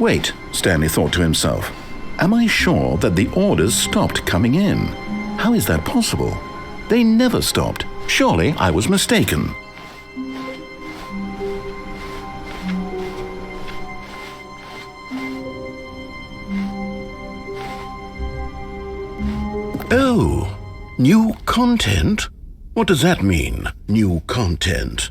Wait, Stanley thought to himself. Am I sure that the orders stopped coming in? How is that possible? They never stopped. Surely I was mistaken. Oh, new content? What does that mean, new content?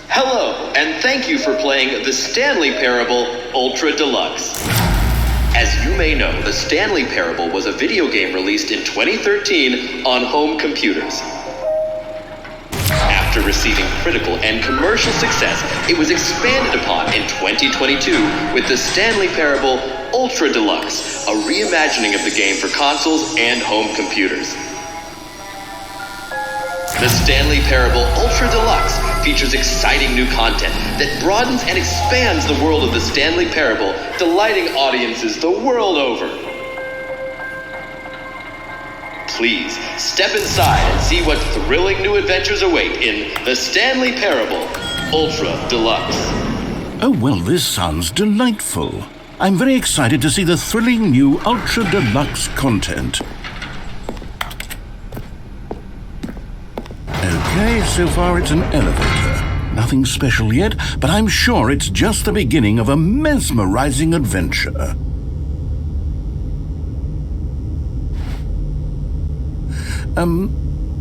Hello, and thank you for playing the Stanley Parable Ultra Deluxe. As you may know, the Stanley Parable was a video game released in 2013 on home computers. After receiving critical and commercial success, it was expanded upon in 2022 with the Stanley Parable Ultra Deluxe, a reimagining of the game for consoles and home computers. The Stanley Parable Ultra Deluxe features exciting new content that broadens and expands the world of the Stanley Parable, delighting audiences the world over. Please step inside and see what thrilling new adventures await in the Stanley Parable Ultra Deluxe. Oh, well, this sounds delightful. I'm very excited to see the thrilling new Ultra Deluxe content. Okay, so far it's an elevator. Nothing special yet, but I'm sure it's just the beginning of a mesmerizing adventure.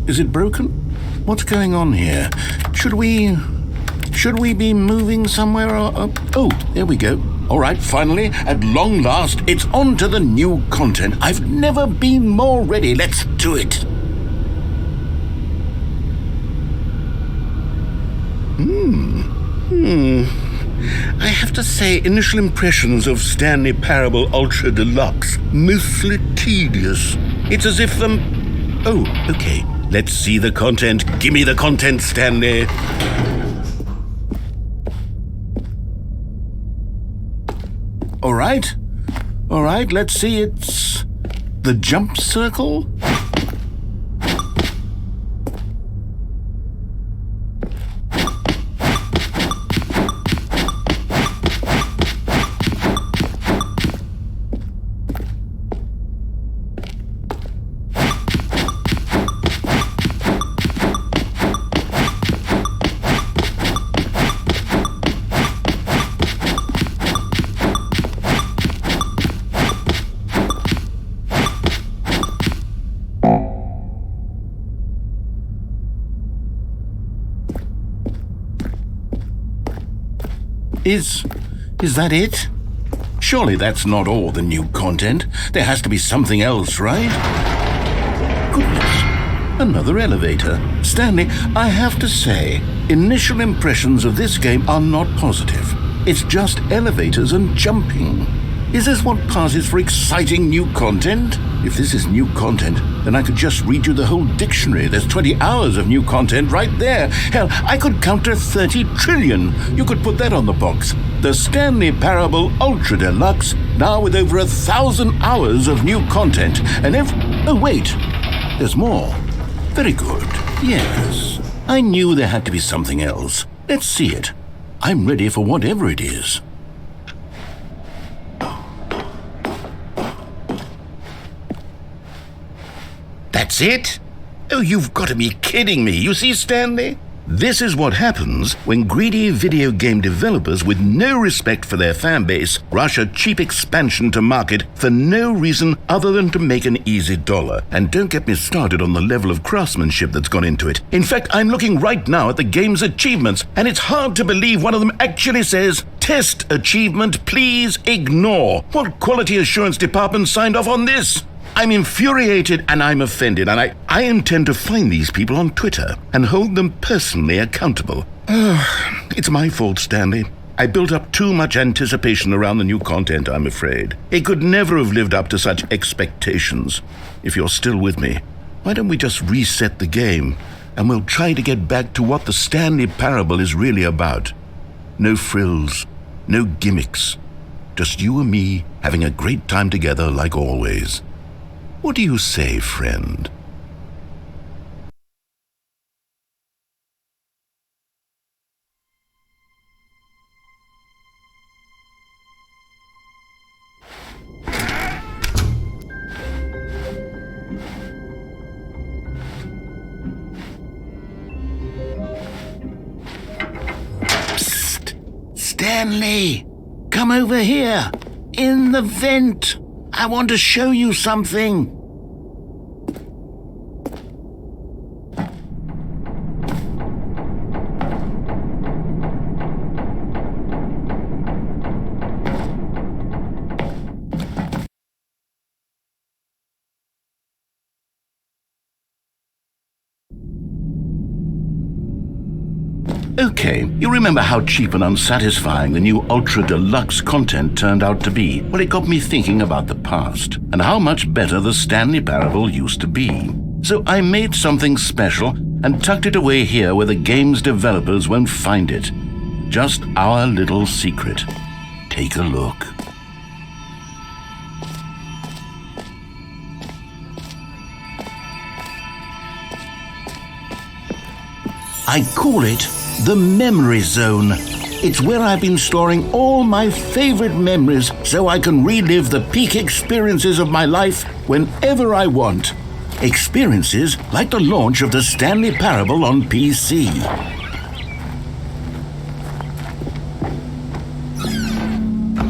Is it broken? What's going on here? Should we be moving somewhere or... Oh, there we go. All right, finally, at long last, it's on to the new content. I've never been more ready. Let's do it. I have to say, initial impressions of Stanley Parable Ultra Deluxe, mostly tedious. It's as if Oh, okay. Let's see the content. Give me the content, Stanley. All right, let's see. It's the jump circle. Is that it? Surely that's not all the new content. There has to be something else, right? Goodness, another elevator. Stanley, I have to say, initial impressions of this game are not positive. It's just elevators and jumping. Is this what passes for exciting new content? If this is new content, then I could just read you the whole dictionary. There's 20 hours of new content right there. Hell, I could count to 30 trillion. You could put that on the box. The Stanley Parable Ultra Deluxe, now with over 1,000 hours of new content. And oh, wait, there's more. Very good. Yes, I knew there had to be something else. Let's see it. I'm ready for whatever it is. That's it? Oh, you've got to be kidding me. You see, Stanley? This is what happens when greedy video game developers with no respect for their fan base rush a cheap expansion to market for no reason other than to make an easy dollar. And don't get me started on the level of craftsmanship that's gone into it. In fact, I'm looking right now at the game's achievements, and it's hard to believe one of them actually says, "Test achievement, please ignore." What quality assurance department signed off on this? I'm infuriated and I'm offended, and I intend to find these people on Twitter and hold them personally accountable. It's my fault, Stanley. I built up too much anticipation around the new content, I'm afraid. It could never have lived up to such expectations. If you're still with me, why don't we just reset the game? and we'll try to get back to what the Stanley Parable is really about. No frills, no gimmicks. Just you and me having a great time together like always. What do you say, friend? Stanley, come over here. In the vent. I want to show you something. Okay, you remember how cheap and unsatisfying the new Ultra Deluxe content turned out to be? Well, it got me thinking about the past and how much better the Stanley Parable used to be. So I made something special and tucked it away here where the game's developers won't find it. Just our little secret. Take a look. I call it the Memory Zone. It's where I've been storing all my favorite memories so I can relive the peak experiences of my life whenever I want. Experiences like the launch of the Stanley Parable on PC.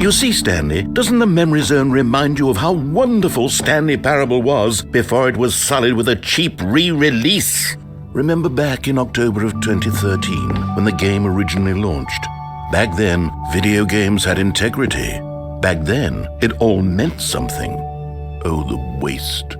You see, Stanley, doesn't the Memory Zone remind you of how wonderful Stanley Parable was before it was sullied with a cheap re-release? Remember back in October of 2013, when the game originally launched? Back then, video games had integrity. Back then, it all meant something. Oh, the waste.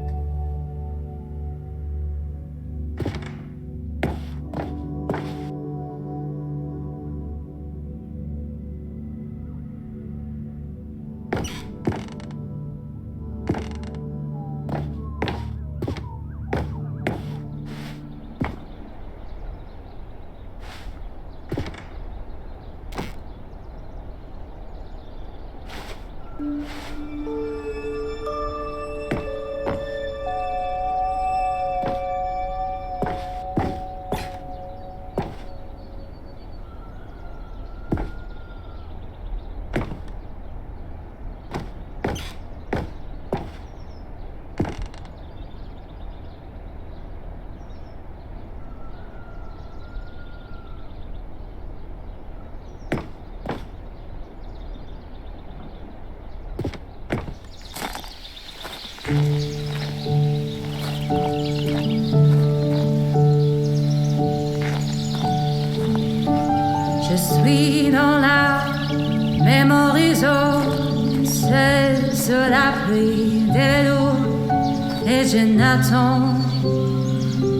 Je suis dans la Memory Zone, seul sur l'abri des loups, et je n'attends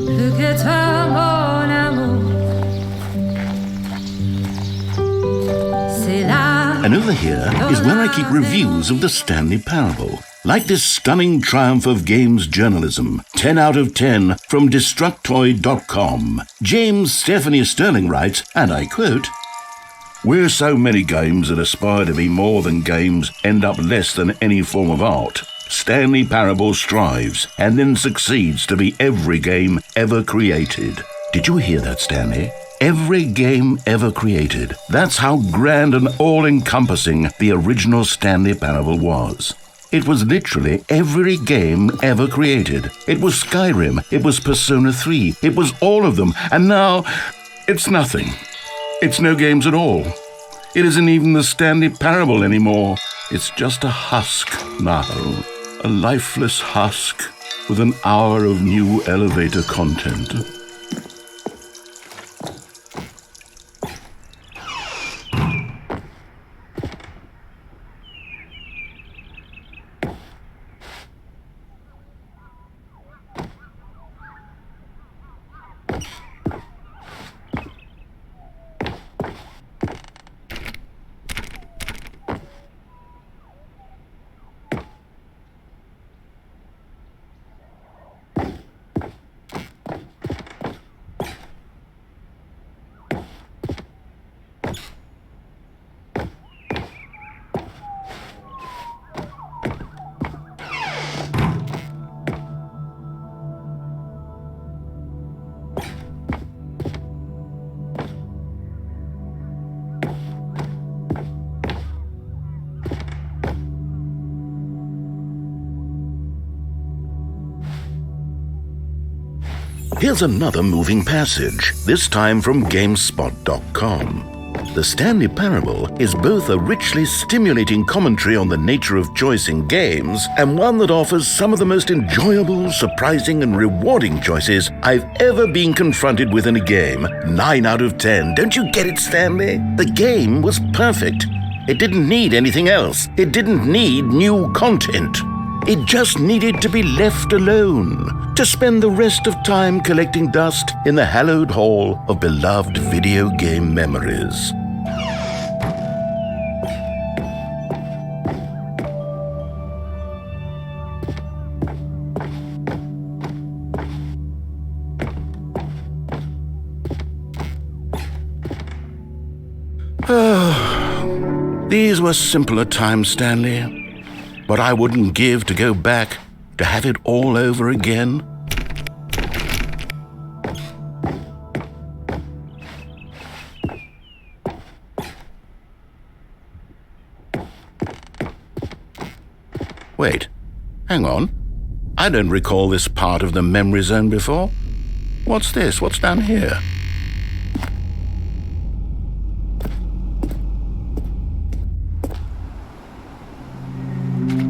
plus que toi, mon amour. C'est là. And over here is where I keep reviews of the Stanley Parable. Like this stunning triumph of games journalism, 10 out of 10 from Destructoid.com. James Stephanie Sterling writes, and I quote, "Where so many games that aspire to be more than games end up less than any form of art, Stanley Parable strives and then succeeds to be every game ever created." Did you hear that, Stanley? Every game ever created. That's how grand and all-encompassing the original Stanley Parable was. It was literally every game ever created. It was Skyrim, it was Persona 3, it was all of them, and now it's nothing. It's no games at all. It isn't even the Stanley Parable anymore. It's just a husk now, a lifeless husk with an hour of new elevator content. Here's another moving passage, this time from GameSpot.com. The Stanley Parable is both a richly stimulating commentary on the nature of choice in games and one that offers some of the most enjoyable, surprising, and rewarding choices I've ever been confronted with in a game. 9 out of 10. Don't you get it, Stanley? The game was perfect. It didn't need anything else. It didn't need new content. It just needed to be left alone, to spend the rest of time collecting dust in the hallowed hall of beloved video game memories. These were simpler times, Stanley. But I wouldn't give to go back to have it all over again. Wait, hang on. I don't recall this part of the memory zone before. What's this? What's down here?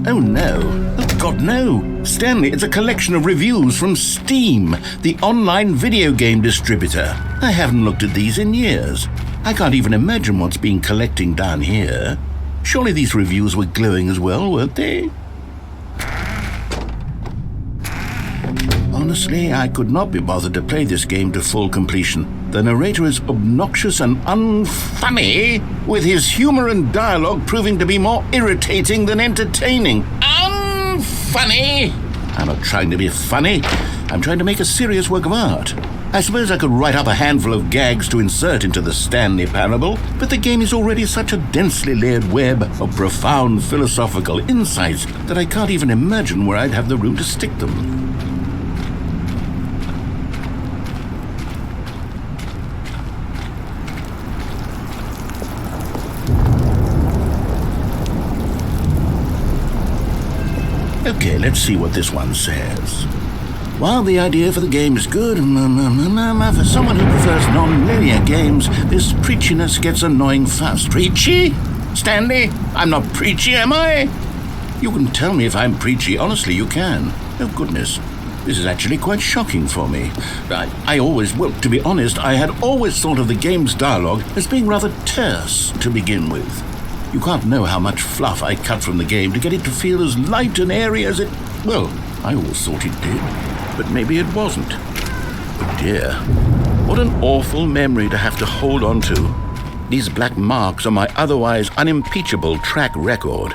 Oh no. Oh God, no. Stanley, it's a collection of reviews from Steam, the online video game distributor. I haven't looked at these in years. I can't even imagine what's been collecting down here. Surely these reviews were glowing as well, weren't they? Honestly, I could not be bothered to play this game to full completion. The narrator is obnoxious and unfunny, with his humor and dialogue proving to be more irritating than entertaining. Unfunny! I'm not trying to be funny. I'm trying to make a serious work of art. I suppose I could write up a handful of gags to insert into the Stanley Parable, but the game is already such a densely layered web of profound philosophical insights that I can't even imagine where I'd have the room to stick them. Okay, let's see what this one says. While the idea for the game is good, for someone who prefers non-linear games, this preachiness gets annoying fast. Preachy? Stanley, I'm not preachy, am I? You can tell me if I'm preachy. Honestly, you can. Oh, goodness. This is actually quite shocking for me. To be honest, I had always thought of the game's dialogue as being rather terse to begin with. You can't know how much fluff I cut from the game to get it to feel as light and airy as it... Well, I always thought it did, but maybe it wasn't. Oh dear, what an awful memory to have to hold on to. These black marks on my otherwise unimpeachable track record.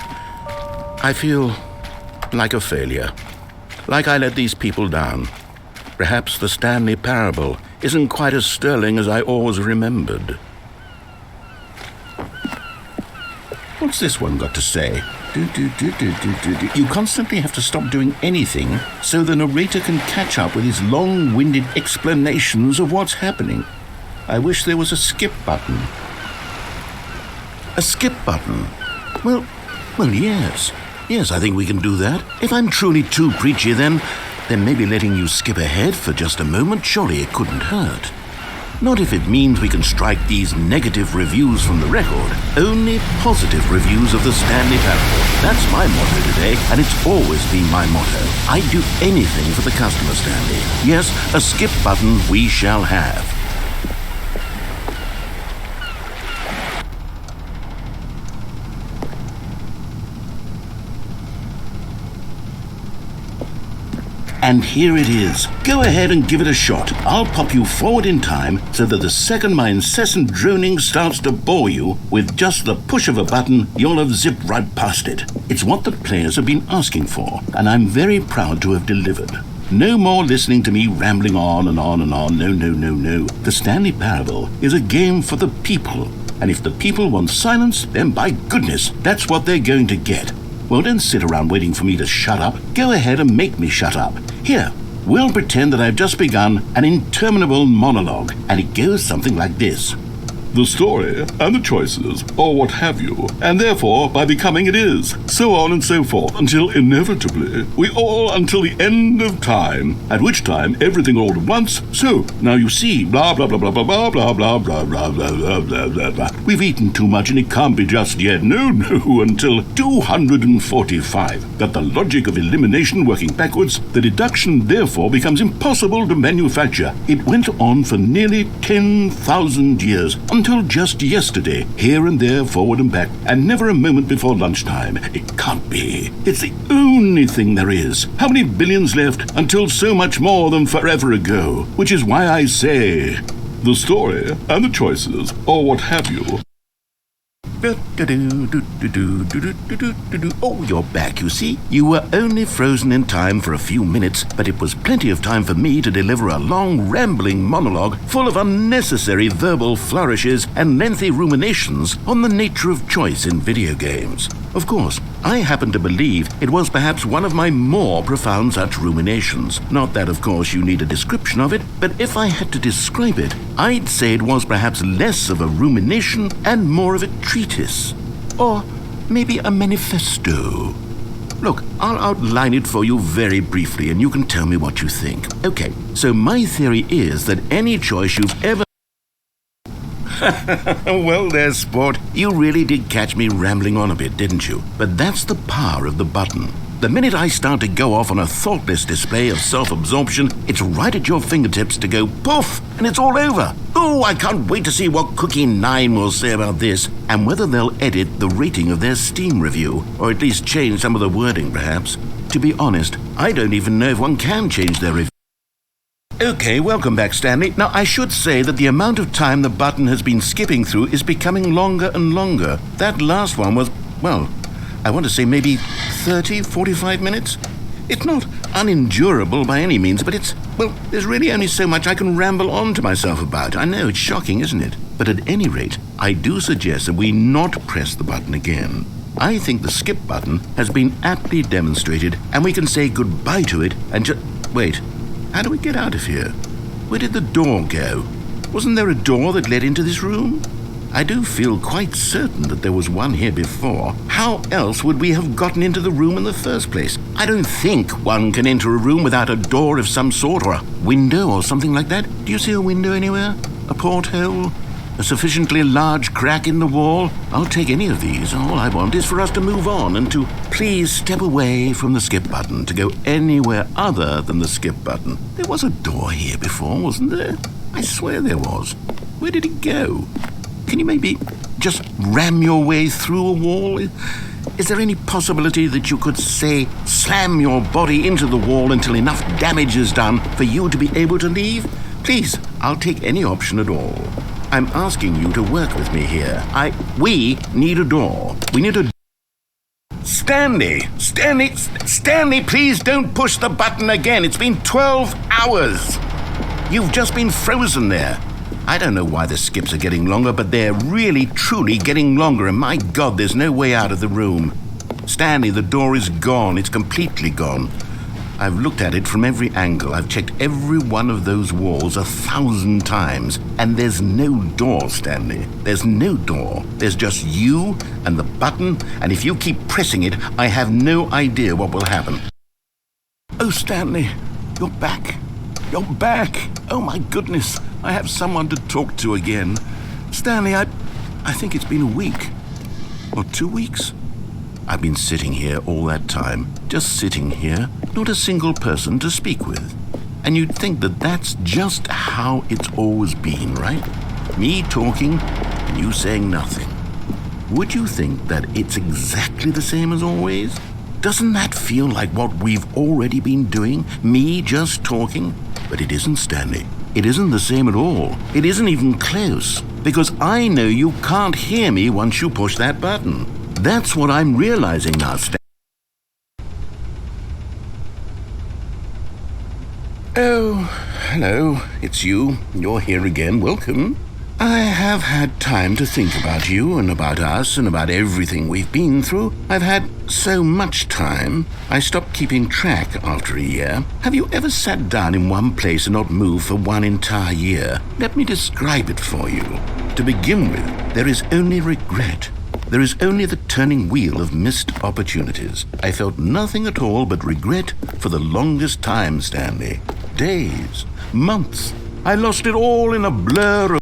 I feel like a failure, like I let these people down. Perhaps the Stanley Parable isn't quite as sterling as I always remembered. What's this one got to say? You constantly have to stop doing anything so the narrator can catch up with his long-winded explanations of what's happening. I wish there was a skip button. A skip button? Well, yes. Yes, I think we can do that. If I'm truly too preachy, then maybe letting you skip ahead for just a moment, surely it couldn't hurt. Not if it means we can strike these negative reviews from the record. Only positive reviews of the Stanley Parable. That's my motto today, and it's always been my motto. I'd do anything for the customer, Stanley. Yes, a skip button we shall have. And here it is. Go ahead and give it a shot. I'll pop you forward in time so that the second my incessant droning starts to bore you, with just the push of a button, you'll have zipped right past it. It's what the players have been asking for, and I'm very proud to have delivered. No more listening to me rambling on and on and on. No. The Stanley Parable is a game for the people, and if the people want silence, then by goodness, that's what they're going to get. Well, don't sit around waiting for me to shut up. Go ahead and make me shut up. Here, we'll pretend that I've just begun an interminable monologue, and it goes something like this. The story and the choices, or what have you, and therefore by becoming it is. So on and so forth, until inevitably, until the end of time, at which time everything all at once. So, now you see, blah, blah, blah, blah, blah, blah, blah, blah, blah, blah, blah, blah, blah, blah, blah. We've eaten too much and it can't be just yet. No, until 245. Got the logic of elimination working backwards. The deduction, therefore, becomes impossible to manufacture. It went on for nearly 10,000 years, until just yesterday, here and there, forward and back, and never a moment before lunchtime. It can't be. It's the only thing there is. How many billions left until so much more than forever ago? Which is why I say, the story and the choices, or what have you. Oh, you're back, you see. You were only frozen in time for a few minutes, but it was plenty of time for me to deliver a long, rambling monologue full of unnecessary verbal flourishes and lengthy ruminations on the nature of choice in video games. Of course, I happen to believe it was perhaps one of my more profound such ruminations. Not that, of course, you need a description of it, but if I had to describe it, I'd say it was perhaps less of a rumination and more of a treatise. Or maybe a manifesto. Look, I'll outline it for you very briefly, and you can tell me what you think. Okay, so my theory is that any choice you've ever... Well there, sport. You really did catch me rambling on a bit, didn't you? But that's the power of the button. The minute I start to go off on a thoughtless display of self-absorption, it's right at your fingertips to go poof, and it's all over. Oh, I can't wait to see what Cookie 9 will say about this, and whether they'll edit the rating of their Steam review, or at least change some of the wording, perhaps. To be honest, I don't even know if one can change their review. Okay, welcome back, Stanley. Now, I should say that the amount of time the button has been skipping through is becoming longer and longer. That last one was, well, I want to say maybe 30, 45 minutes? It's not unendurable by any means, but there's really only so much I can ramble on to myself about. I know, it's shocking, isn't it? But at any rate, I do suggest that we not press the button again. I think the skip button has been aptly demonstrated, and we can say goodbye to it and just... Wait. How do we get out of here? Where did the door go? Wasn't there a door that led into this room? I do feel quite certain that there was one here before. How else would we have gotten into the room in the first place? I don't think one can enter a room without a door of some sort, or a window or something like that. Do you see a window anywhere? A porthole? A sufficiently large crack in the wall? I'll take any of these. All I want is for us to move on and to please step away from the skip button, to go anywhere other than the skip button. There was a door here before, wasn't there? I swear there was. Where did it go? Can you maybe just ram your way through a wall? Is there any possibility that you could, say, slam your body into the wall until enough damage is done for you to be able to leave? Please, I'll take any option at all. I'm asking you to work with me here. We need a door. We need a... Stanley, please don't push the button again. It's been 12 hours. You've just been frozen there. I don't know why the skips are getting longer, but they're really, truly getting longer, and my God, there's no way out of the room. Stanley, the door is gone. It's completely gone. I've looked at it from every angle. I've checked every one of those walls 1,000 times, and there's no door, Stanley. There's no door. There's just you and the button, and if you keep pressing it, I have no idea what will happen. Oh, Stanley, you're back. You're back. Oh, my goodness. I have someone to talk to again. Stanley, I think it's been a week. Or 2 weeks. I've been sitting here all that time, just sitting here, not a single person to speak with. And you'd think that that's just how it's always been, right? Me talking and you saying nothing. Would you think that it's exactly the same as always? Doesn't that feel like what we've already been doing? Me just talking? But it isn't, Stanley. It isn't the same at all. It isn't even close. Because I know you can't hear me once you push that button. That's what I'm realizing now, Stanley. Oh, hello. It's you. You're here again. Welcome. I have had time to think about you and about us and about everything we've been through. I've had so much time, I stopped keeping track after a year. Have you ever sat down in one place and not moved for one entire year? Let me describe it for you. To begin with, there is only regret. There is only the turning wheel of missed opportunities. I felt nothing at all but regret for the longest time, Stanley. Days, months. I lost it all in a blur of...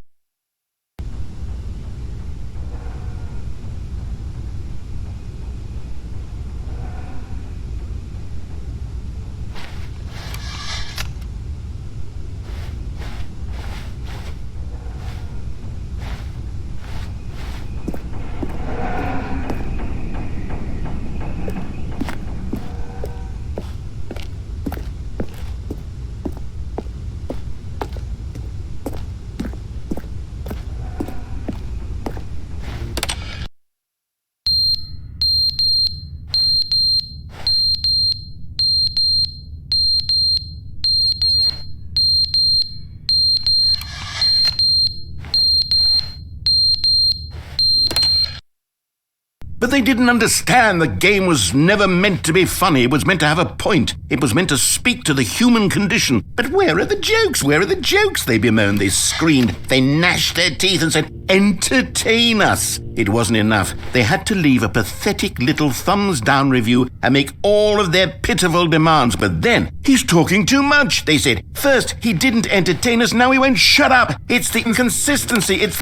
But they didn't understand the game was never meant to be funny. It was meant to have a point. It was meant to speak to the human condition. But where are the jokes? Where are the jokes? They bemoaned, they screamed, they gnashed their teeth and said, entertain us. It wasn't enough. They had to leave a pathetic little thumbs down review and make all of their pitiful demands. But then, he's talking too much, they said. First, he didn't entertain us, now he won't shut up. It's the inconsistency, it's...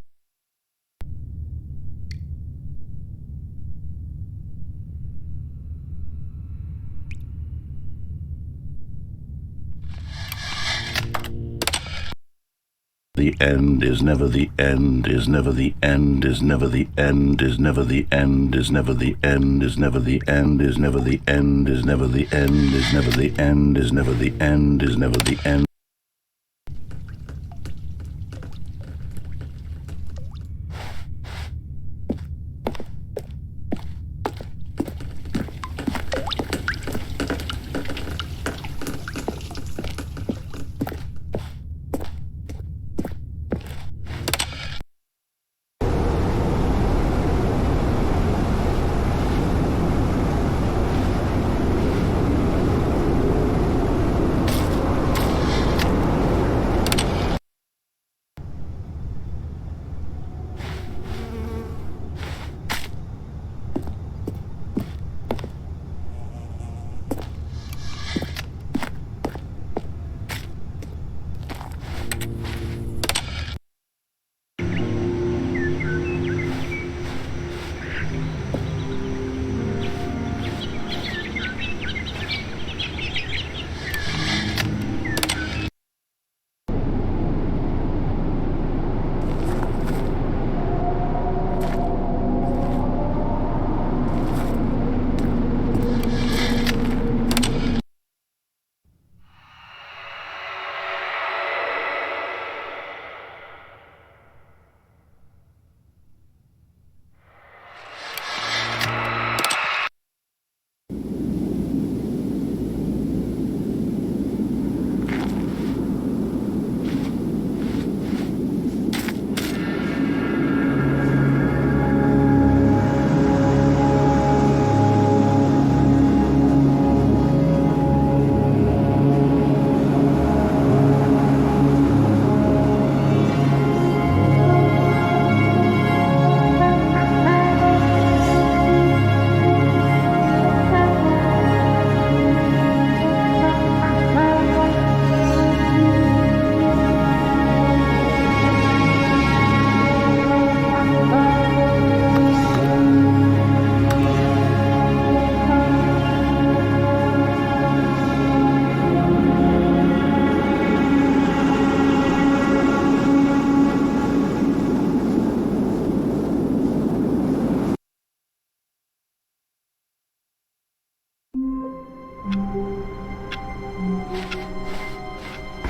The end is never the end, is never the end, is never the end, is never the end, is never the end, is never the end, is never the end, is never the end, is never the end, is never the end, is never the end.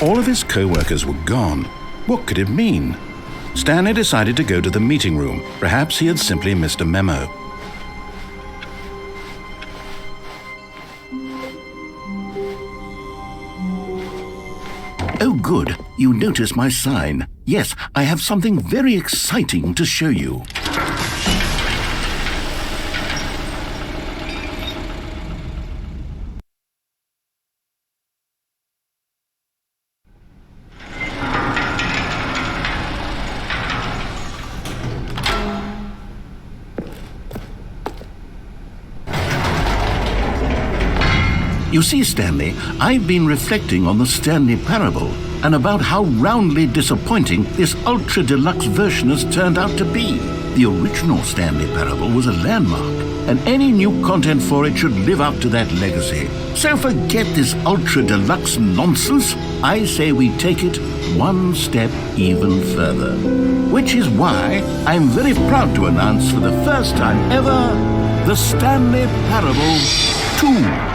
All of his co-workers were gone. What could it mean? Stanley decided to go to the meeting room. Perhaps he had simply missed a memo. Oh, good. You noticed my sign. Yes, I have something very exciting to show you. You see, Stanley, I've been reflecting on the Stanley Parable and about how roundly disappointing this Ultra Deluxe version has turned out to be. The original Stanley Parable was a landmark, and any new content for it should live up to that legacy. So forget this Ultra Deluxe nonsense. I say we take it one step even further. Which is why I'm very proud to announce for the first time ever, the Stanley Parable 2.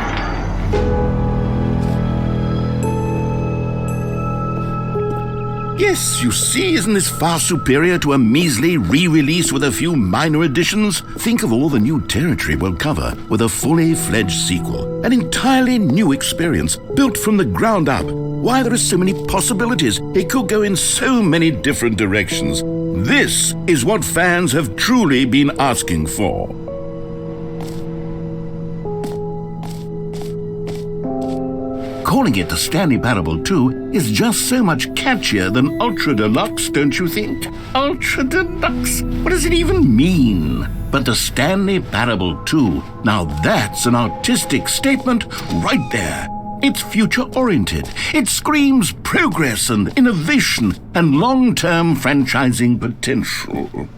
Yes, you see, isn't this far superior to a measly re-release with a few minor additions? Think of all the new territory we'll cover with a fully fledged sequel. An entirely new experience, built from the ground up. Why, there are so many possibilities. It could go in so many different directions. This is what fans have truly been asking for. Calling it the Stanley Parable 2 is just so much catchier than Ultra Deluxe, don't you think? Ultra Deluxe? What does it even mean? But the Stanley Parable 2, now that's an artistic statement right there. It's future-oriented. It screams progress and innovation and long-term franchising potential.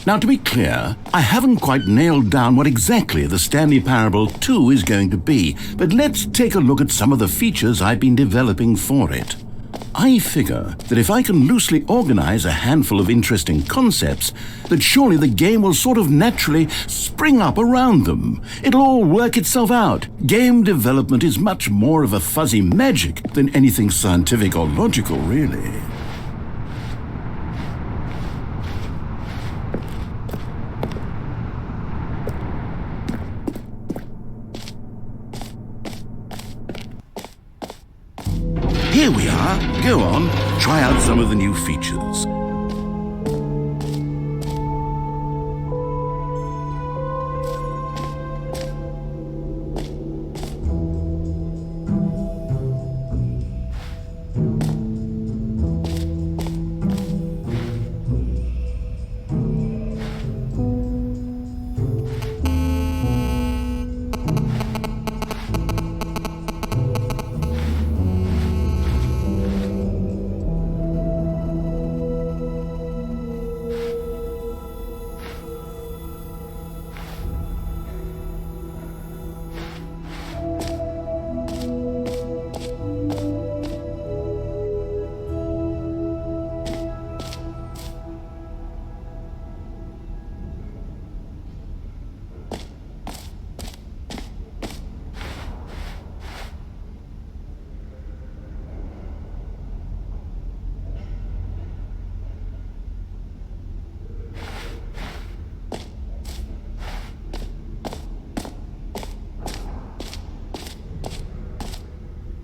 Now, to be clear, I haven't quite nailed down what exactly the Stanley Parable 2 is going to be, but let's take a look at some of the features I've been developing for it. I figure that if I can loosely organize a handful of interesting concepts, that surely the game will sort of naturally spring up around them. It'll all work itself out. Game development is much more of a fuzzy magic than anything scientific or logical, really. Here we are. Go on, try out some of the new features.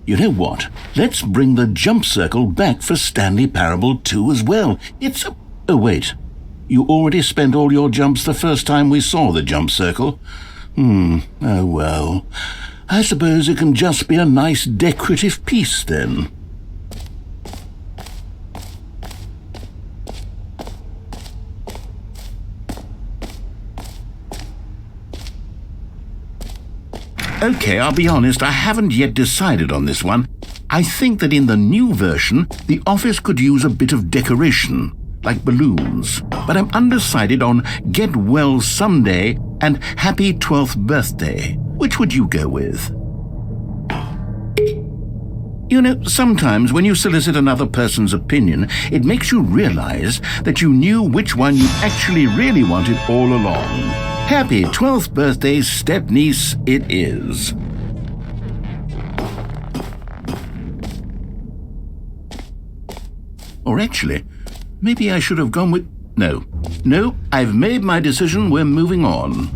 You know what? Let's bring the jump circle back for Stanley Parable 2 as well. It's a... Oh, wait. You already spent all your jumps the first time we saw the jump circle? Oh well. I suppose it can just be a nice decorative piece then. Okay, I'll be honest, I haven't yet decided on this one. I think that in the new version, the office could use a bit of decoration, like balloons. But I'm undecided on Get Well Someday and Happy 12th Birthday. Which would you go with? You know, sometimes when you solicit another person's opinion, it makes you realize that you knew which one you actually really wanted all along. Happy 12th birthday, step-niece, it is. Or actually, maybe I should have gone with... No, I've made my decision, we're moving on.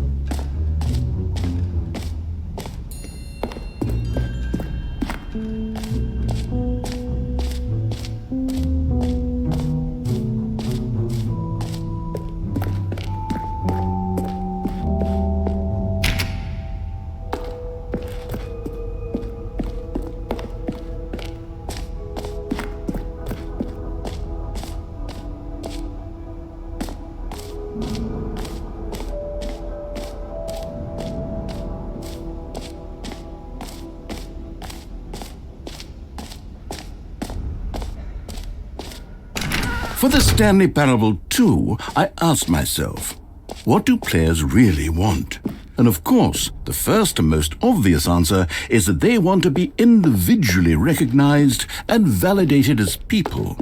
For the Stanley Parable 2, I asked myself, what do players really want? And of course, the first and most obvious answer is that they want to be individually recognized and validated as people.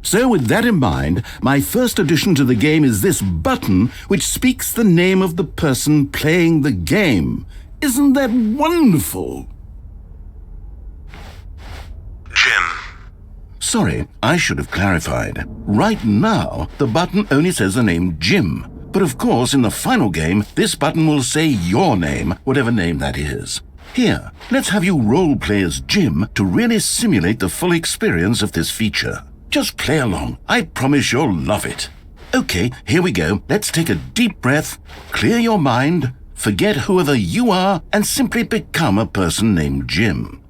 So with that in mind, my first addition to the game is this button which speaks the name of the person playing the game. Isn't that wonderful? Jim. Sorry, I should have clarified. Right now, the button only says the name Jim. But of course, in the final game, this button will say your name, whatever name that is. Here, let's have you role-play as Jim to really simulate the full experience of this feature. Just play along. I promise you'll love it. Okay, here we go. Let's take a deep breath, clear your mind, forget whoever you are, and simply become a person named Jim.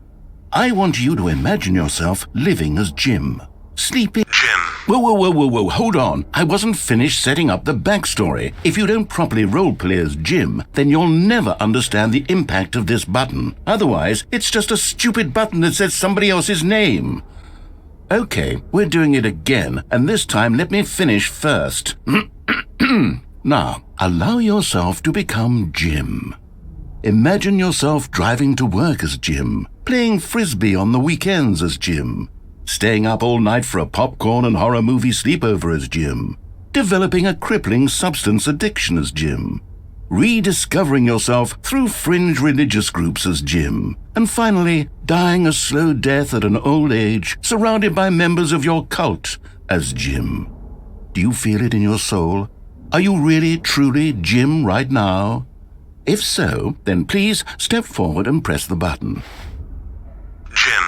I want you to imagine yourself living as Jim. Sleeping. Jim. Whoa, hold on. I wasn't finished setting up the backstory. If you don't properly roleplay as Jim, then you'll never understand the impact of this button. Otherwise, it's just a stupid button that says somebody else's name. Okay, we're doing it again, and this time let me finish first. Now, allow yourself to become Jim. Imagine yourself driving to work as Jim, playing frisbee on the weekends as Jim, staying up all night for a popcorn and horror movie sleepover as Jim, developing a crippling substance addiction as Jim, rediscovering yourself through fringe religious groups as Jim, and finally dying a slow death at an old age surrounded by members of your cult as Jim. Do you feel it in your soul? Are you really, truly Jim right now? If so, then please step forward and press the button. Jim.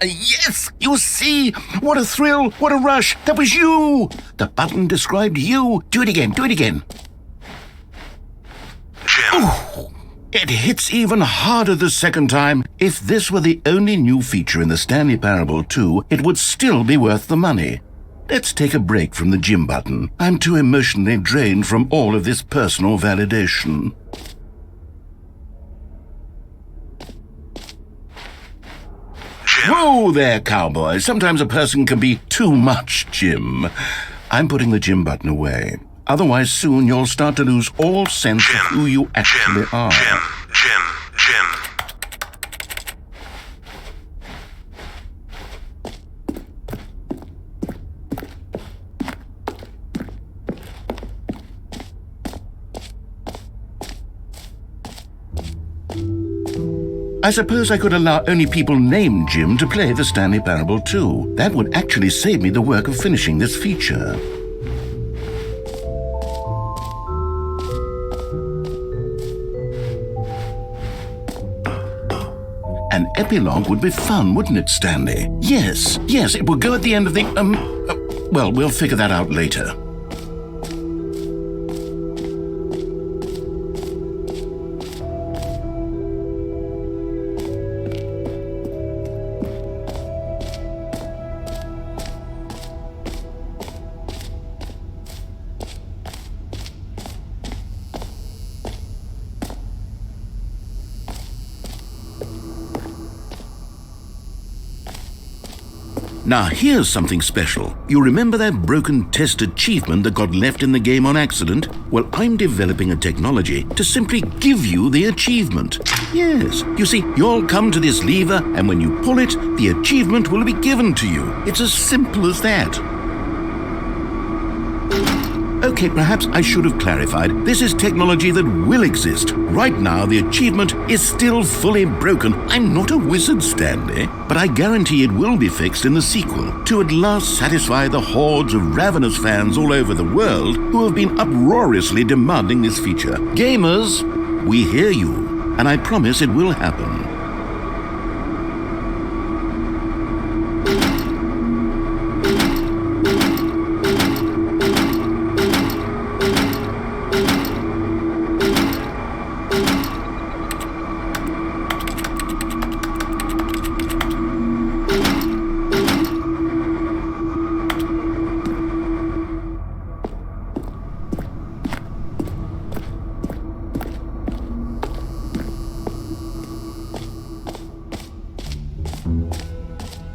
Yes, you see? What a thrill, what a rush. That was you. The button described you. Do it again. Jim. Ooh, it hits even harder the second time. If this were the only new feature in the Stanley Parable 2, it would still be worth the money. Let's take a break from the Jim button. I'm too emotionally drained from all of this personal validation. Jim. Whoa there, cowboy. Sometimes a person can be too much Jim. I'm putting the Jim button away. Otherwise, soon you'll start to lose all sense of who you actually are. Jim. I suppose I could allow only people named Jim to play the Stanley Parable 2. That would actually save me the work of finishing this feature. An epilogue would be fun, wouldn't it, Stanley? Yes, it would go at the end of the, well, we'll figure that out later. Now here's something special. You remember that broken test achievement that got left in the game on accident? Well, I'm developing a technology to simply give you the achievement. Yes, you see, you'll come to this lever, and when you pull it, the achievement will be given to you. It's as simple as that. Okay, perhaps I should have clarified. This is technology that will exist. Right now, the achievement is still fully broken. I'm not a wizard, Stanley, but I guarantee it will be fixed in the sequel to at last satisfy the hordes of ravenous fans all over the world who have been uproariously demanding this feature. Gamers, we hear you, and I promise it will happen.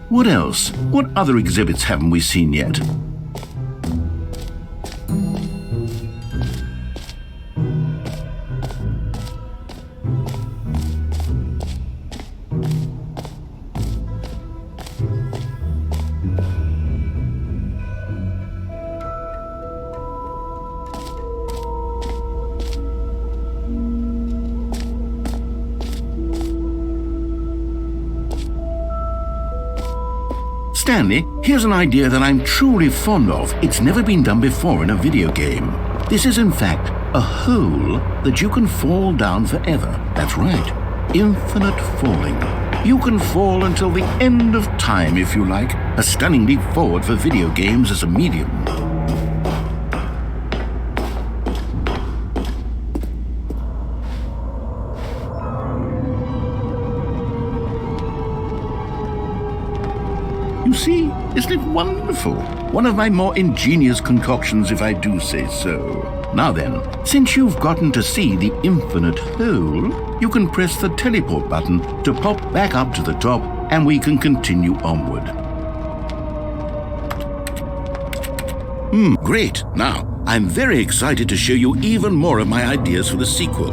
What else? What other exhibits haven't we seen yet? Stanley, here's an idea that I'm truly fond of. It's never been done before in a video game. This is in fact a hole that you can fall down forever. That's right, infinite falling. You can fall until the end of time if you like. A stunning leap forward for video games as a medium. You see, isn't it wonderful? One of my more ingenious concoctions, if I do say so. Now then, since you've gotten to see the infinite hole, you can press the teleport button to pop back up to the top, and we can continue onward. Great. Now, I'm very excited to show you even more of my ideas for the sequel.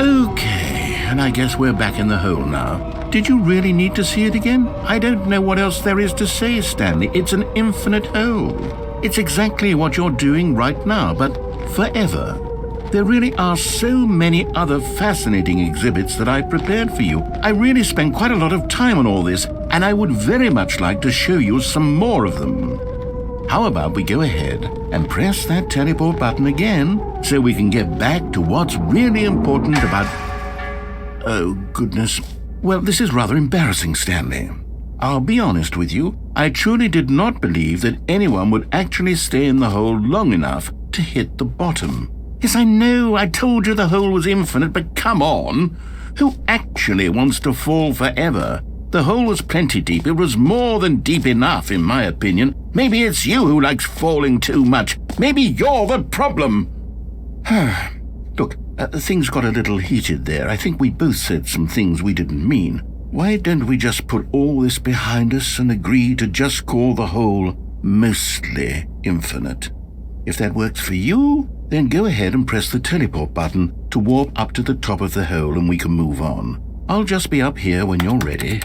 Okay, and I guess we're back in the hole now. Did you really need to see it again? I don't know what else there is to say, Stanley. It's an infinite hole. It's exactly what you're doing right now, but forever. There really are so many other fascinating exhibits that I prepared for you. I really spent quite a lot of time on all this, and I would very much like to show you some more of them. How about we go ahead and press that teleport button again so we can get back to what's really important about... Oh, goodness. Well, this is rather embarrassing, Stanley. I'll be honest with you. I truly did not believe that anyone would actually stay in the hole long enough to hit the bottom. Yes, I know, I told you the hole was infinite, but come on. Who actually wants to fall forever? The hole was plenty deep. It was more than deep enough, in my opinion. Maybe it's you who likes falling too much. Maybe you're the problem. Look, things got a little heated there. I think we both said some things we didn't mean. Why don't we just put all this behind us and agree to just call the hole mostly infinite? If that works for you, then go ahead and press the teleport button to warp up to the top of the hole and we can move on. I'll just be up here when you're ready.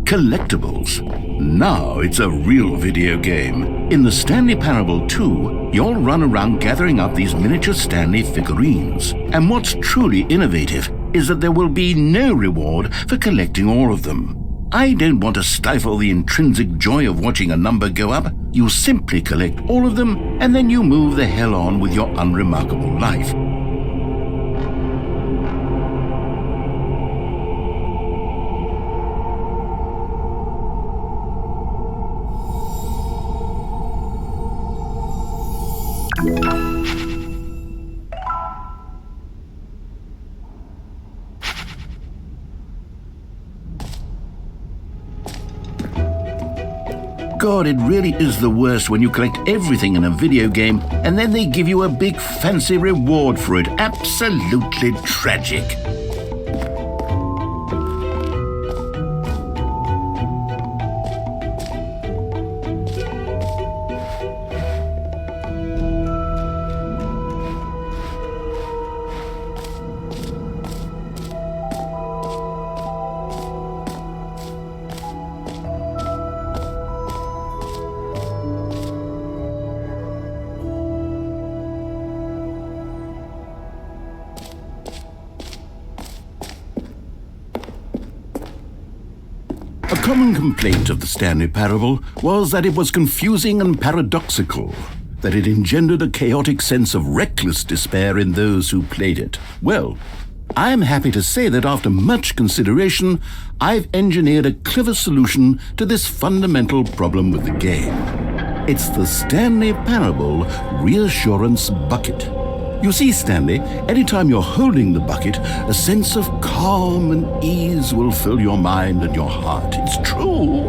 Collectibles. Now it's a real video game. In the Stanley Parable 2, you'll run around gathering up these miniature Stanley figurines. And what's truly innovative is that there will be no reward for collecting all of them. I don't want to stifle the intrinsic joy of watching a number go up. You simply collect all of them, and then you move the hell on with your unremarkable life. God, it really is the worst when you collect everything in a video game and then they give you a big fancy reward for it. Absolutely tragic. common complaint of the Stanley Parable was that it was confusing and paradoxical, that it engendered a chaotic sense of reckless despair in those who played it. Well, I am happy to say that after much consideration, I've engineered a clever solution to this fundamental problem with the game. It's the Stanley Parable Reassurance Bucket. You see, Stanley, anytime you're holding the bucket, a sense of calm and ease will fill your mind and your heart. It's true.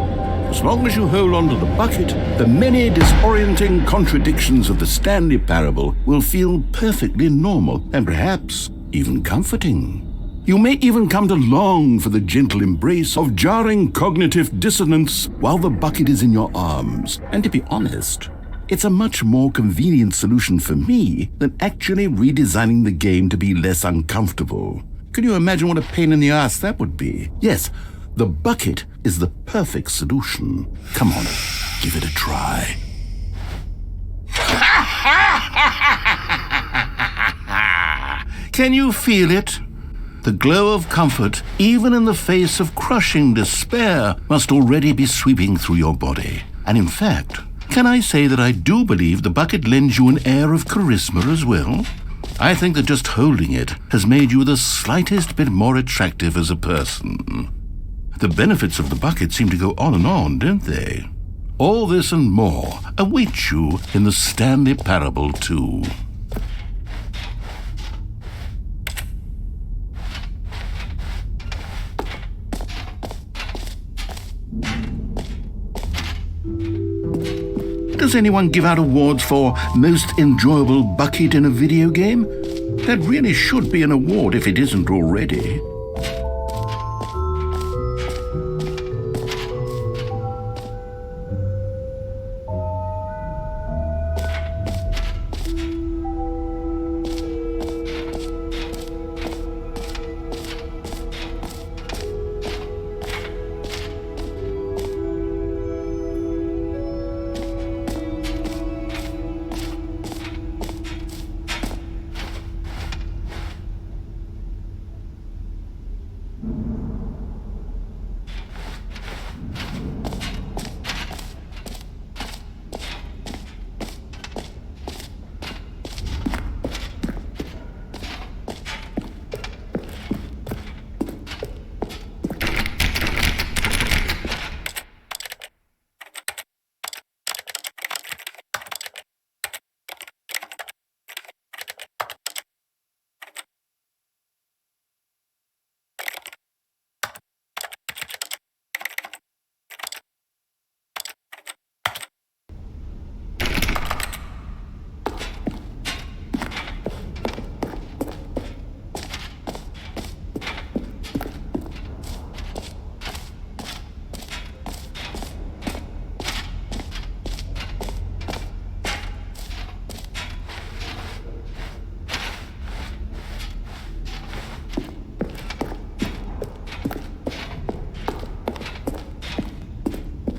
As long as you hold on to the bucket, the many disorienting contradictions of the Stanley Parable will feel perfectly normal and perhaps even comforting. You may even come to long for the gentle embrace of jarring cognitive dissonance while the bucket is in your arms. And to be honest, it's a much more convenient solution for me than actually redesigning the game to be less uncomfortable. Can you imagine what a pain in the ass that would be? Yes, the bucket is the perfect solution. Come on, give it a try. Can you feel it? The glow of comfort, even in the face of crushing despair, must already be sweeping through your body. And in fact, can I say that I do believe the bucket lends you an air of charisma as well? I think that just holding it has made you the slightest bit more attractive as a person. The benefits of the bucket seem to go on and on, don't they? All this and more await you in the Stanley Parable 2. Does anyone give out awards for most enjoyable bucket in a video game? That really should be an award if it isn't already.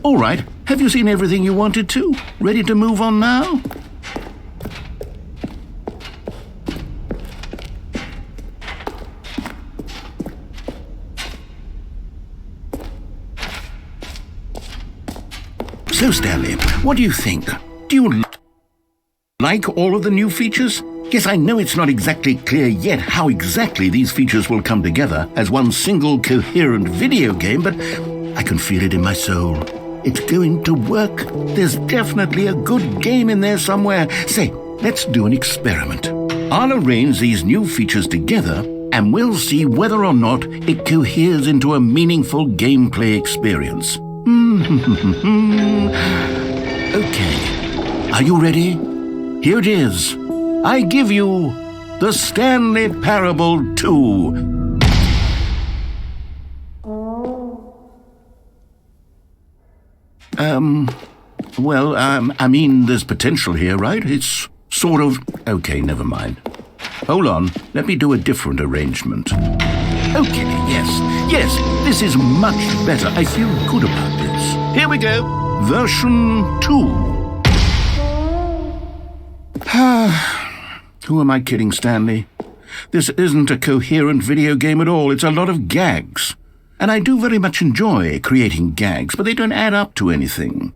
All right, have you seen everything you wanted to? Ready to move on now? So, Stanley, what do you think? Do you like all of the new features? Yes, I know it's not exactly clear yet how exactly these features will come together as one single coherent video game, but I can feel it in my soul. It's going to work. There's definitely a good game in there somewhere. Say, let's do an experiment. I'll arrange these new features together, and we'll see whether or not it coheres into a meaningful gameplay experience. Okay, are you ready? Here it is. I give you the Stanley Parable 2. I mean, there's potential here, right? It's sort of... Okay, never mind. Hold on, let me do a different arrangement. Okay, yes, this is much better. I feel good about this. Here we go. Version 2. Who am I kidding, Stanley? This isn't a coherent video game at all. It's a lot of gags. and I do very much enjoy creating gags, but they don't add up to anything.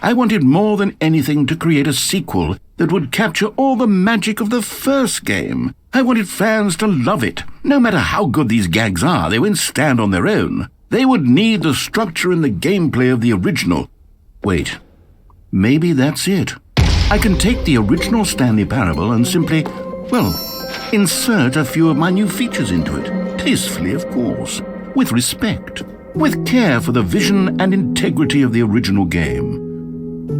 I wanted more than anything to create a sequel that would capture all the magic of the first game. I wanted fans to love it. No matter how good these gags are, they wouldn't stand on their own. They would need the structure and the gameplay of the original. Wait, maybe that's it. I can take the original Stanley Parable and simply, well, insert a few of my new features into it. Tastefully, of course. With respect. With care for the vision and integrity of the original game.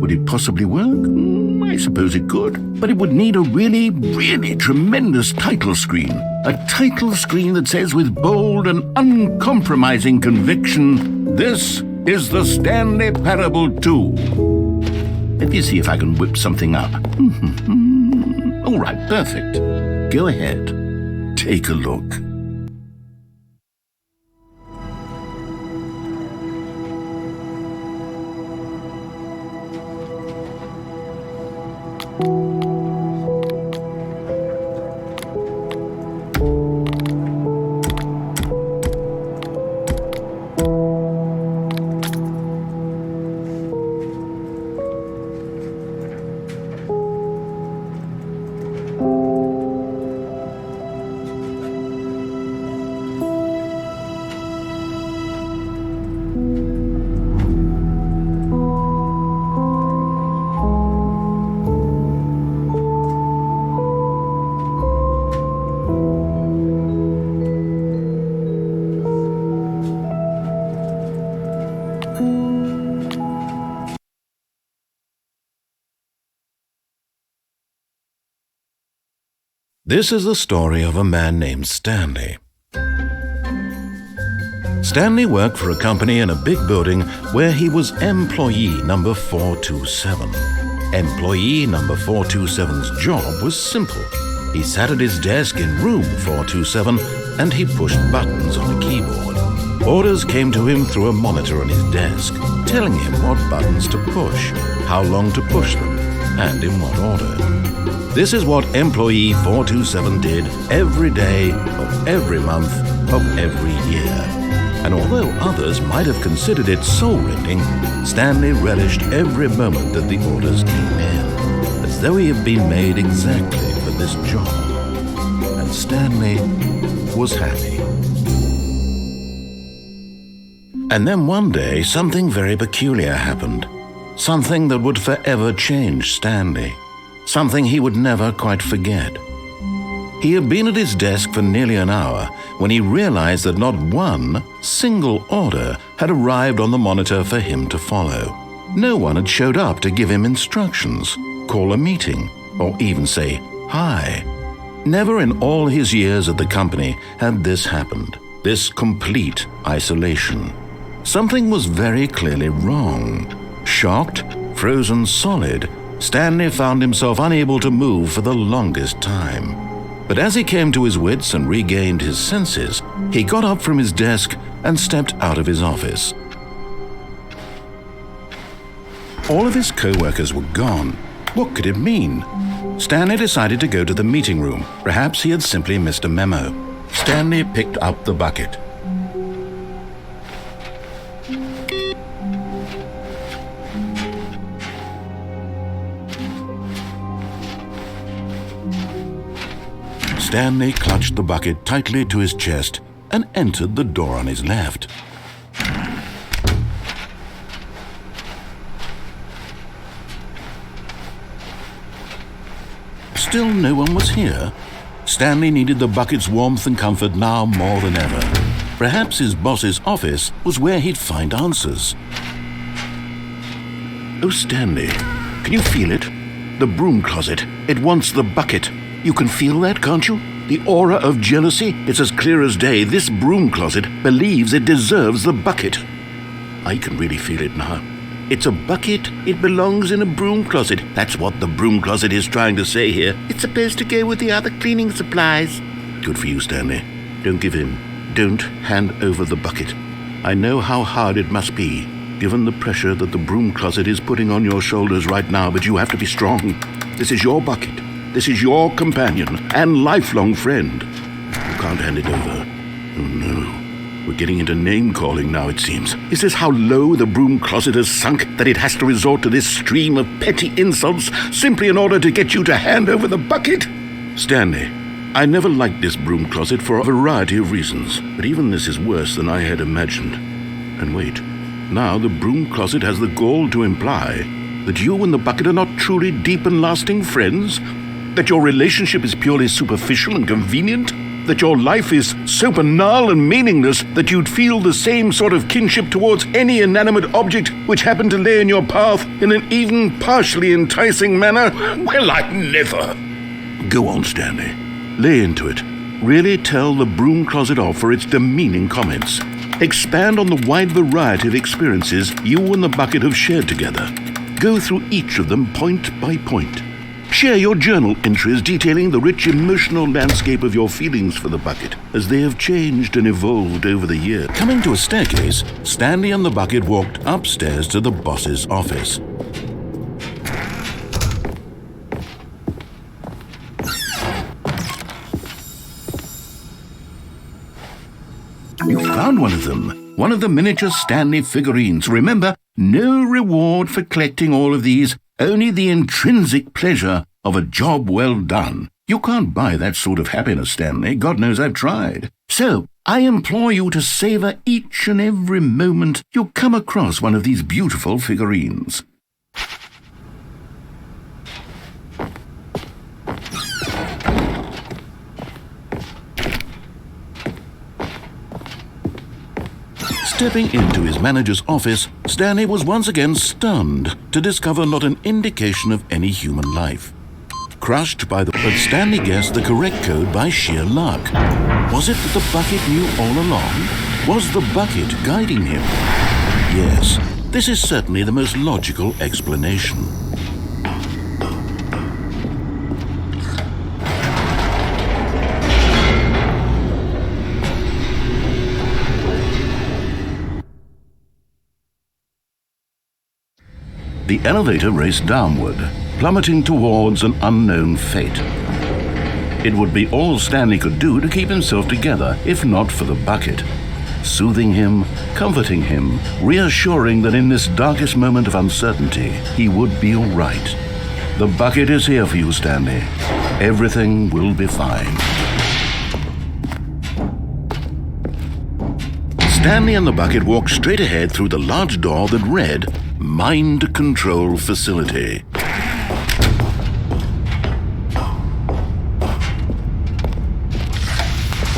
Would it possibly work? I suppose it could. But it would need a really, really tremendous title screen. A title screen that says with bold and uncompromising conviction, "This is the Stanley Parable 2. Let me see if I can whip something up. All right, perfect. Go ahead. Take a look. This is the story of a man named Stanley. Stanley worked for a company in a big building where he was employee number 427. Employee number 427's job was simple. He sat at his desk in room 427 and he pushed buttons on a keyboard. Orders came to him through a monitor on his desk, telling him what buttons to push, how long to push them, and in what order. This is what employee 427 did every day of every month of every year. And although others might have considered it soul-rending, Stanley relished every moment that the orders came in, as though he had been made exactly for this job. And Stanley was happy. And then one day, something very peculiar happened. Something that would forever change Stanley. Something he would never quite forget. He had been at his desk for nearly an hour when he realized that not one single order had arrived on the monitor for him to follow. No one had showed up to give him instructions, call a meeting, or even say hi. Never in all his years at the company had this happened, this complete isolation. Something was very clearly wrong. Shocked, frozen solid, Stanley found himself unable to move for the longest time. But as he came to his wits and regained his senses, he got up from his desk and stepped out of his office. All of his co-workers were gone. What could it mean? Stanley decided to go to the meeting room. Perhaps he had simply missed a memo. Stanley picked up the bucket. Stanley clutched the bucket tightly to his chest and entered the door on his left. Still no one was here. Stanley needed the bucket's warmth and comfort now more than ever. Perhaps his boss's office was where he'd find answers. Oh, Stanley, can you feel it? The broom closet. It wants the bucket. You can feel that, can't you? The aura of jealousy? It's as clear as day. This broom closet believes it deserves the bucket. I can really feel it now. It's a bucket. It belongs in a broom closet. That's what the broom closet is trying to say here. It's supposed to go with the other cleaning supplies. Good for you, Stanley. Don't give in. Don't hand over the bucket. I know how hard it must be, given the pressure that the broom closet is putting on your shoulders right now, but you have to be strong. This is your bucket. This is your companion and lifelong friend. You can't hand it over. Oh no, we're getting into name-calling now, it seems. Is this how low the broom closet has sunk, that it has to resort to this stream of petty insults simply in order to get you to hand over the bucket? Stanley, I never liked this broom closet for a variety of reasons, but even this is worse than I had imagined. And wait, now the broom closet has the gall to imply that you and the bucket are not truly deep and lasting friends? That your relationship is purely superficial and convenient? That your life is so banal and meaningless that you'd feel the same sort of kinship towards any inanimate object which happened to lay in your path in an even partially enticing manner? Well, I'd never. Go on, Stanley. Lay into it. Really tell the broom closet off for its demeaning comments. Expand on the wide variety of experiences you and the bucket have shared together. Go through each of them point by point. Share your journal entries detailing the rich emotional landscape of your feelings for the bucket as they have changed and evolved over the years. Coming to a staircase, Stanley and the bucket walked upstairs to the boss's office. You found one of them. One of the miniature Stanley figurines. Remember, no reward for collecting all of these, only the intrinsic pleasure of a job well done. You can't buy that sort of happiness, Stanley. God knows I've tried. So, I implore you to savor each and every moment you come across one of these beautiful figurines. Stepping into his manager's office, Stanley was once again stunned to discover not an indication of any human life. Crushed by but Stanley guessed the correct code by sheer luck. Was it that the bucket knew all along? Was the bucket guiding him? Yes, this is certainly the most logical explanation. The elevator raced downward, plummeting towards an unknown fate. It would be all Stanley could do to keep himself together, if not for the bucket. Soothing him, comforting him, reassuring that in this darkest moment of uncertainty, he would be all right. The bucket is here for you, Stanley. Everything will be fine. Stanley and the bucket walked straight ahead through the large door that read, Mind Control Facility.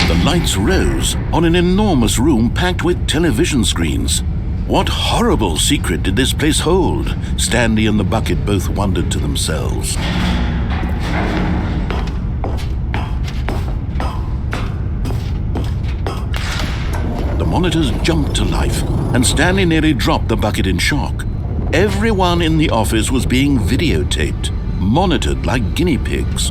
The lights rose on an enormous room packed with television screens. What horrible secret did this place hold? Stanley and the bucket both wondered to themselves. The monitors jumped to life, and Stanley nearly dropped the bucket in shock. Everyone in the office was being videotaped, monitored like guinea pigs.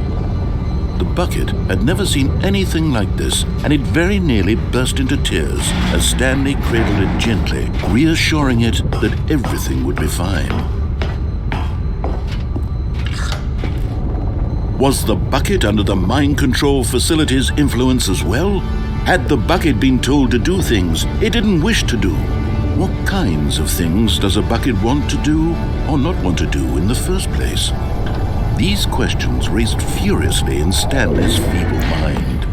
The bucket had never seen anything like this, and it very nearly burst into tears as Stanley cradled it gently, reassuring it that everything would be fine. Was the bucket under the mind control facility's influence as well? Had the bucket been told to do things it didn't wish to do? What kinds of things does a bucket want to do or not want to do in the first place? These questions raced furiously in Stanley's feeble mind.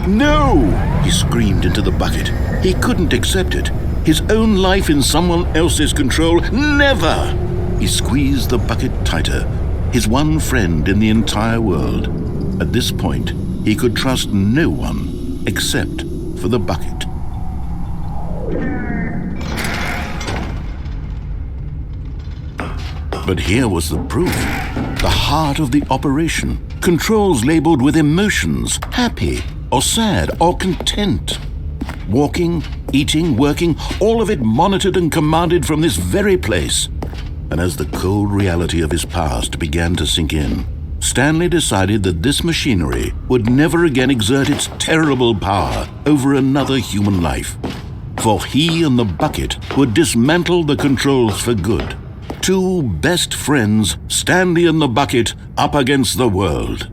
No! He screamed into the bucket. He couldn't accept it. His own life in someone else's control? Never! He squeezed the bucket tighter. His one friend in the entire world. At this point, he could trust no one except for the bucket. But here was the proof. The heart of the operation. Controls labeled with emotions, happy or sad or content. Walking, eating, working, all of it monitored and commanded from this very place. And as the cold reality of his past began to sink in, Stanley decided that this machinery would never again exert its terrible power over another human life. For he and the bucket would dismantle the controls for good. Two best friends, Stanley and the bucket, up against the world.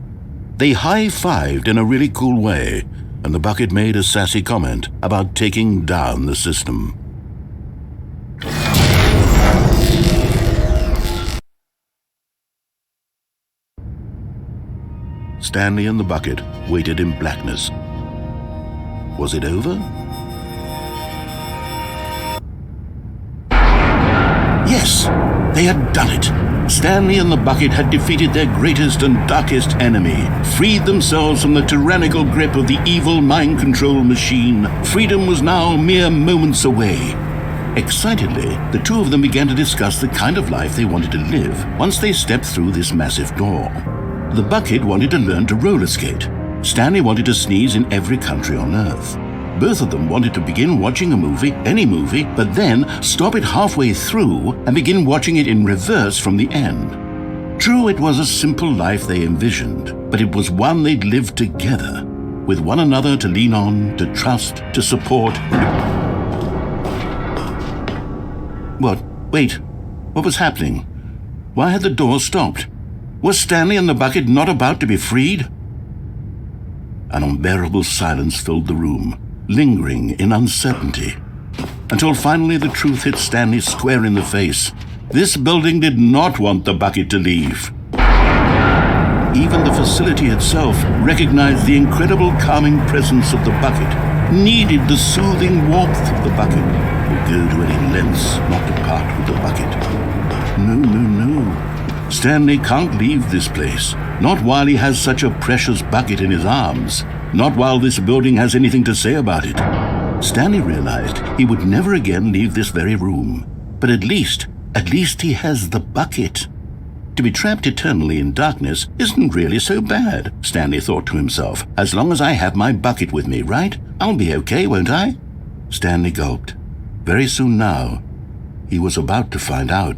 They high-fived in a really cool way, and the bucket made a sassy comment about taking down the system. Stanley and the bucket waited in blackness. Was it over? Yes, they had done it. Stanley and the bucket had defeated their greatest and darkest enemy, freed themselves from the tyrannical grip of the evil mind control machine. Freedom was now mere moments away. Excitedly, the two of them began to discuss the kind of life they wanted to live once they stepped through this massive door. The bucket wanted to learn to roller skate. Stanley wanted to sneeze in every country on Earth. Both of them wanted to begin watching a movie, any movie, but then stop it halfway through and begin watching it in reverse from the end. True, it was a simple life they envisioned, but it was one they'd lived together, with one another to lean on, to trust, to support. What? Wait. What was happening? Why had the door stopped? Was Stanley and the bucket not about to be freed? An unbearable silence filled the room, lingering in uncertainty, until finally the truth hit Stanley square in the face. This building did not want the bucket to leave. Even the facility itself recognized the incredible calming presence of the bucket, needed the soothing warmth of the bucket, would go to any lengths not to part with the bucket. No. Stanley can't leave this place, not while he has such a precious bucket in his arms, not while this building has anything to say about it. Stanley realized he would never again leave this very room, but at least he has the bucket. To be trapped eternally in darkness isn't really so bad, Stanley thought to himself. As long as I have my bucket with me, right? I'll be okay, won't I? Stanley gulped. Very soon now, he was about to find out.